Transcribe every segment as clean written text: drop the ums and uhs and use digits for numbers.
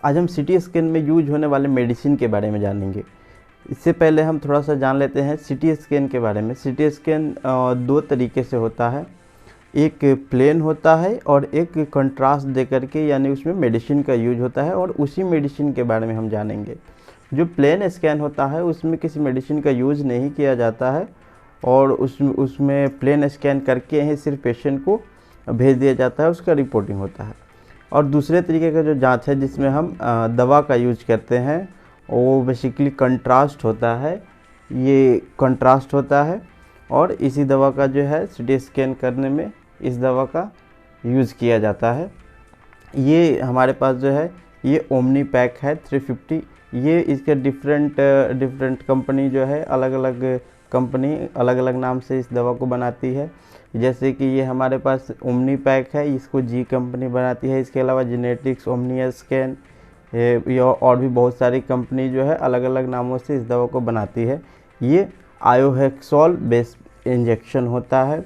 आज हम CT scan में यूज होने वाले मेडिसिन के बारे में जानेंगे। इससे पहले हम थोड़ा सा जान लेते हैं सीटी स्कैन के बारे में। सीटी स्कैन दो तरीके से होता है, एक प्लेन होता है और एक कंट्रास्ट दे करके, यानी उसमें मेडिसिन का यूज होता है और उसी मेडिसिन के बारे में हम जानेंगे। जो प्लेन स्कैन होता है उसमें किसी मेडिसिन का यूज नहीं किया जाता है और उसमें प्लेन स्कैन करके ही सिर्फ पेशेंट को भेज दिया जाता है, उसका रिपोर्टिंग होता है। और दूसरे तरीके का जो जांच है जिसमें हम दवा का यूज करते हैं वो बेसिकली कंट्रास्ट होता है। ये कंट्रास्ट होता है और इसी दवा का जो है सीटी स्कैन करने में इस दवा का यूज़ किया जाता है। ये हमारे पास जो है ये ओमनी पैक है 350। ये इसके डिफरेंट कंपनी जो है अलग अलग कंपनी अलग अलग नाम से इस दवा को बनाती है। जैसे कि ये हमारे पास ओमनी पैक है, इसको जी कंपनी बनाती है। इसके अलावा जेनेटिक्स, ओमनी स्कैन या और भी बहुत सारी कंपनी जो है अलग अलग नामों से इस दवा को बनाती है। ये आयोहेक्सोल बेस्ड इंजेक्शन होता है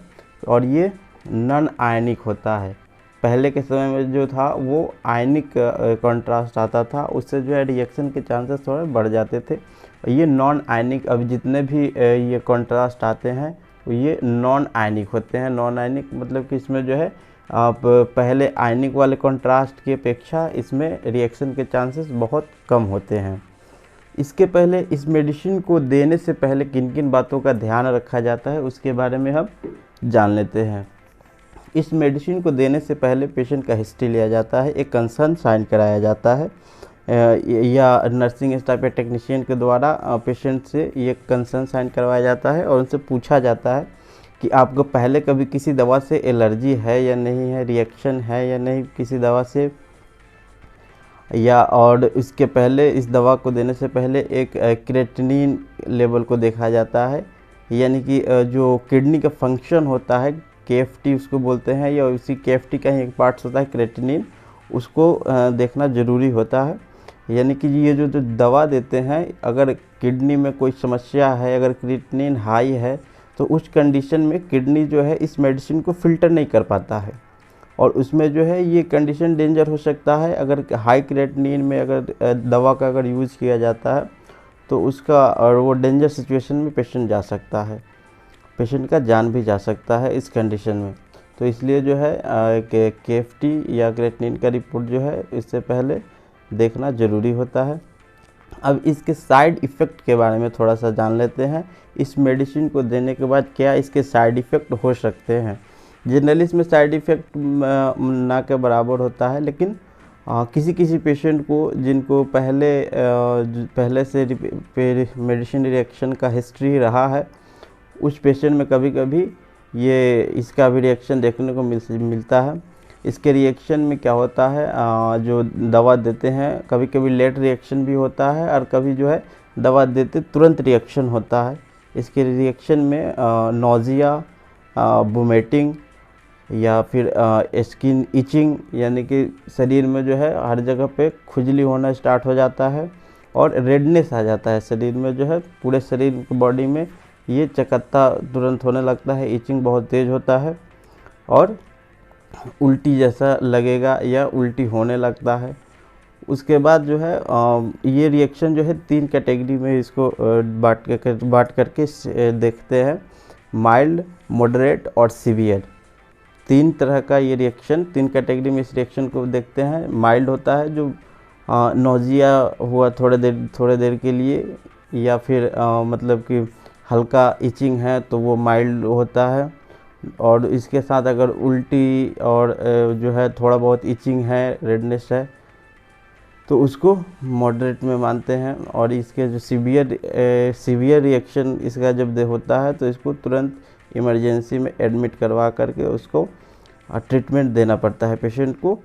और ये नॉन आयनिक होता है। पहले के समय में जो था वो आयनिक कंट्रास्ट आता था, उससे जो है रिएक्शन के चांसेस थोड़े बढ़ जाते थे। ये नॉन आयनिक, अब जितने भी ये कंट्रास्ट आते हैं ये नॉन आयनिक होते हैं। नॉन आयनिक मतलब कि इसमें जो है आप पहले आयनिक वाले कंट्रास्ट की अपेक्षा इसमें रिएक्शन के चांसेस बहुत कम होते हैं। इसके पहले इस मेडिसिन को देने से पहले किन किन बातों का ध्यान रखा जाता है उसके बारे में हम जान लेते हैं। इस मेडिसिन को देने से पहले पेशेंट का हिस्ट्री लिया जाता है, एक कंसर्न साइन कराया जाता है या नर्सिंग स्टाफ या टेक्नीशियन के द्वारा पेशेंट से ये कंसर्न साइन करवाया जाता है और उनसे पूछा जाता है कि आपको पहले कभी किसी दवा से एलर्जी है या नहीं है, रिएक्शन है या नहीं किसी दवा से, या और इसके पहले इस दवा को देने से पहले एक क्रेटिनिन लेवल को देखा जाता है, यानी कि जो किडनी का फंक्शन होता है KFT उसको बोलते हैं, या उसी KFT का ही एक पार्ट होता है क्रेटिनिन, उसको देखना ज़रूरी होता है। यानी कि ये जो दवा देते हैं अगर किडनी में कोई समस्या है, अगर क्रेटिनिन हाई है तो उस कंडीशन में किडनी जो है इस मेडिसिन को फ़िल्टर नहीं कर पाता है और उसमें जो है ये कंडीशन डेंजर हो सकता है। अगर हाई क्रेटिनिन में अगर दवा का अगर यूज़ किया जाता है तो उसका और वो डेंजर सिचुएशन में पेशेंट जा सकता है, पेशेंट का जान भी जा सकता है इस कंडीशन में। तो इसलिए जो है KFT या क्रेटिनिन का रिपोर्ट जो है इससे पहले देखना ज़रूरी होता है। अब इसके साइड इफ़ेक्ट के बारे में थोड़ा सा जान लेते हैं। इस मेडिसिन को देने के बाद क्या इसके साइड इफ़ेक्ट हो सकते हैं। जनरली इसमें साइड इफ़ेक्ट ना के बराबर होता है, लेकिन किसी किसी पेशेंट को जिनको पहले से मेडिसिन रिएक्शन का हिस्ट्री रहा है उस पेशेंट में कभी कभी ये इसका भी रिएक्शन देखने को मिलता है। इसके रिएक्शन में क्या होता है, जो दवा देते हैं कभी कभी लेट रिएक्शन भी होता है और कभी जो है दवा देते तुरंत रिएक्शन होता है। इसके रिएक्शन में नोजिया, वोमिटिंग या फिर स्किन इचिंग, यानी कि शरीर में जो है हर जगह पे खुजली होना स्टार्ट हो जाता है और रेडनेस आ जाता है शरीर में, जो है पूरे शरीर बॉडी में ये चकत्ता तुरंत होने लगता है, इचिंग बहुत तेज़ होता है और उल्टी जैसा लगेगा या उल्टी होने लगता है। उसके बाद जो है ये रिएक्शन जो है 3 कैटेगरी में इसको बांट करके देखते हैं, माइल्ड, मॉडरेट और सीवियर। 3 तरह का ये रिएक्शन, 3 कैटेगरी में इस रिएक्शन को देखते हैं। माइल्ड होता है जो नोजिया हुआ थोड़े देर के लिए, या फिर मतलब कि हल्का इचिंग है तो वो माइल्ड होता है, और इसके साथ अगर उल्टी और जो है थोड़ा बहुत इचिंग है, रेडनेस है, तो उसको मॉडरेट में मानते हैं। और इसके जो सीवियर रिएक्शन इसका जब होता है तो इसको तुरंत इमरजेंसी में एडमिट करवा करके उसको ट्रीटमेंट देना पड़ता है पेशेंट को।